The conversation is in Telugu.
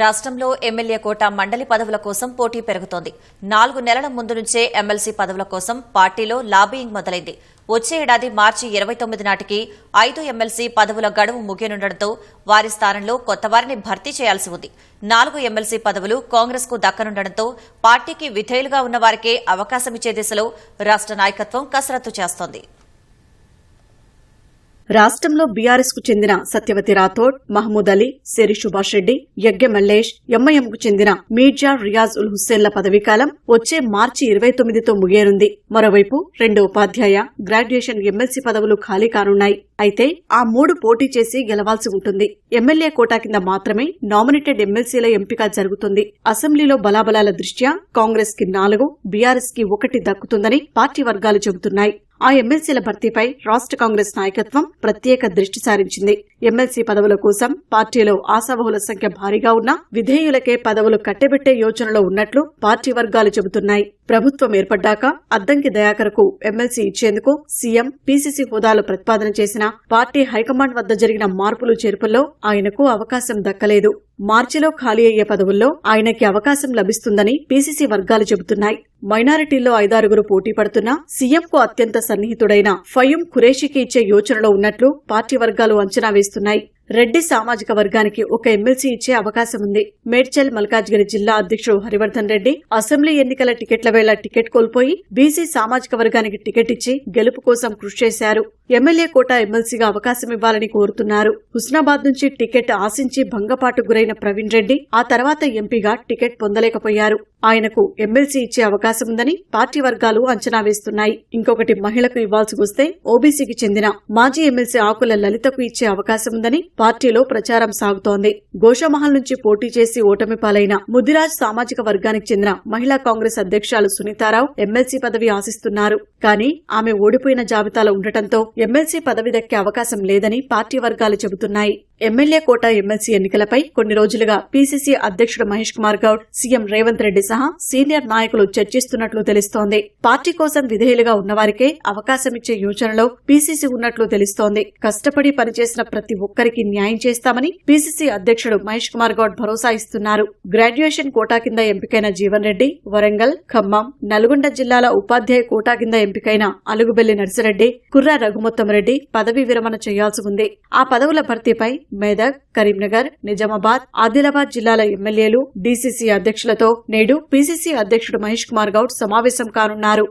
రాష్ట్రంలో ఎమ్మెల్యే కోటా మండలి పదవుల కోసం పోటీ పెరుగుతోంది. 4 నెలల ముందు నుంచే ఎమ్మెల్సీ పదవుల కోసం పార్టీలో లాబియింగ్ మొదలైంది. వచ్చే ఏడాది మార్చి 29 నాటికి 5 ఎమ్మెల్సీ పదవుల గడువు ముగియనుండటంతో వారి స్థానంలో కొత్త వారిని భర్తీ చేయాల్సి ఉంది. 4 ఎమ్మెల్సీ పదవులు కాంగ్రెస్ కు దక్కనుండటంతో పార్టీకి విధేయులుగా ఉన్న వారికే అవకాశమిచ్చే దిశలో రాష్ట్ర నాయకత్వం కసరత్తు చేస్తోంది. రాష్ట్రంలో బీఆర్ఎస్ కు చెందిన సత్యవతి రాథోడ్, మహమూద్ అలీ, శేరి సుభాష్ రెడ్డి, యగ్గె మల్లేష్, ఎంఐఎంకు చెందిన మీర్జా రియాజ్ ఉల్ హుస్సేన్ల పదవీకాలం వచ్చే మార్చి 29తో ముగియనుంది. మరోవైపు 2 ఉపాధ్యాయ, గ్రాడ్యుయేషన్ ఎమ్మెల్సీ పదవులు ఖాళీ కానున్నాయి. అయితే ఆ 3 పోటీ చేసి గెలవాల్సి ఉంటుంది. ఎమ్మెల్యే కోటా కింద మాత్రమే నామినేటెడ్ ఎమ్మెల్సీల ఎంపిక జరుగుతుంది. అసెంబ్లీలో బలాబలాల దృష్ట్యా కాంగ్రెస్ కి 4, బీఆర్ఎస్ కి 1 దక్కుతుందని పార్టీ వర్గాలు చెబుతున్నాయి. ఆ ఎమ్మెల్సీల భర్తీపై రాష్ట్ర కాంగ్రెస్ నాయకత్వం ప్రత్యేక దృష్టి సారించింది. ఎమ్మెల్సీ పదవుల కోసం పార్టీలో ఆశావహుల సంఖ్య భారీగా ఉన్నా విధేయులకే పదవులు కట్టబెట్టే యోచనలో ఉన్నట్లు పార్టీ వర్గాలు చెబుతున్నాయి. ప్రభుత్వం ఏర్పడ్డాక అద్దంకి దయాకర్కు ఎమ్మెల్సీ ఇచ్చేందుకు సీఎం, పీసీసీ హోదాలో ప్రతిపాదన చేసినా పార్టీ హైకమాండ్ వద్ద జరిగిన మార్పులు చేర్పుల్లో ఆయనకు అవకాశం దక్కలేదు. మార్చిలో ఖాళీ అయ్యే పదవుల్లో ఆయనకి అవకాశం లభిస్తుందని పీసీసీ వర్గాలు చెబుతున్నాయి. మైనారిటీల్లో 5-6 పోటీ పడుతున్నా సీఎంకు అత్యంత సన్నిహితుడైన ఫయూం ఖురేషీకి ఇచ్చే యోచనలో ఉన్నట్లు పార్టీ వర్గాలు అంచనా వేస్తున్నాయి. రెడ్డి సామాజిక వర్గానికి 1 ఎమ్మెల్సీ ఇచ్చే అవకాశం ఉంది. మేడ్చల్ మల్కాజ్గిరి జిల్లా అధ్యక్షుడు హరివర్ధన్ రెడ్డి అసెంబ్లీ ఎన్నికల టికెట్ల వేళ టికెట్ కోల్పోయి బీసీ సామాజిక వర్గానికి టికెట్ ఇచ్చి గెలుపు కోసం కృషి చేశారు. ఎమ్మెల్యే కోటా ఎమ్మెల్సీగా అవకాశం ఇవ్వాలని కోరుతున్నారు. హుస్నాబాద్ నుంచి టికెట్ ఆశించి భంగపాటు గురైన ప్రవీణ్ రెడ్డి ఆ తర్వాత ఎంపీగా టికెట్ పొందలేకపోయారు. ఆయనకు ఎమ్మెల్సీ ఇచ్చే అవకాశం ఉందని పార్టీ వర్గాలు అంచనా వేస్తున్నాయి. ఇంకొకటి మహిళకు ఇవ్వాల్సి వస్తే ఓబీసీకి చెందిన మాజీ ఎమ్మెల్సీ ఆకుల లలితకు ఇచ్చే అవకాశం ఉందని పార్టీలో ప్రచారం సాగుతోంది. గోషామహల్ నుంచి పోటీ చేసి ఓటమి పాలైన ముదిరాజ్ సామాజిక వర్గానికి చెందిన మహిళా కాంగ్రెస్ అధ్యక్షురాలు సునీతారావు ఎమ్మెల్సీ పదవి ఆశిస్తున్నారు. కానీ ఆమె ఓడిపోయిన జాబితాలో ఉండటంతో ఎమ్మెల్సీ పదవి దక్కే అవకాశం లేదని పార్టీ వర్గాలు చెబుతున్నాయి. ఎమ్మెల్యే కోటా ఎమ్మెల్సీ ఎన్నికలపై కొన్ని రోజులుగా పీసీసీ అధ్యక్షుడు మహేష్ కుమార్ గౌడ్, సీఎం రేవంత్ రెడ్డి సహా సీనియర్ నాయకులు చర్చిస్తున్నట్లు తెలుస్తోంది. పార్టీ కోసం విధేయులుగా ఉన్నవారికే అవకాశమిచ్చే యోచనలో పీసీసీ ఉన్నట్లు తెలుస్తోంది. కష్టపడి పనిచేసిన ప్రతి ఒక్కరికి న్యాయం చేస్తామని పీసీసీ అధ్యక్షుడు మహేష్ కుమార్ గౌడ్ భరోసా ఇస్తున్నారు. గ్రాడ్యుయేషన్ కోటా కింద ఎంపికైన జీవన్ రెడ్డి వరంగల్, ఖమ్మం, నల్గొండ జిల్లాల ఉపాధ్యాయ కోటా కింద ఎంపికైన అలుగుబెల్లి నర్సిరెడ్డి, కుర్రా రఘుమొత్తమరెడ్డి పదవీ విరమణ చేయాల్సి ఉంది. ఆ పదవుల భర్తీపై మేదక్, కరీంనగర్, నిజామాబాద్, ఆదిలాబాద్ జిల్లాల ఎమ్మెల్యేలు, డీసీసీ అధ్యక్షులతో నేడు పీసీసీ అధ్యక్షుడు మహేష్ కుమార్ గౌడ్ సమావేశం కానున్నారు.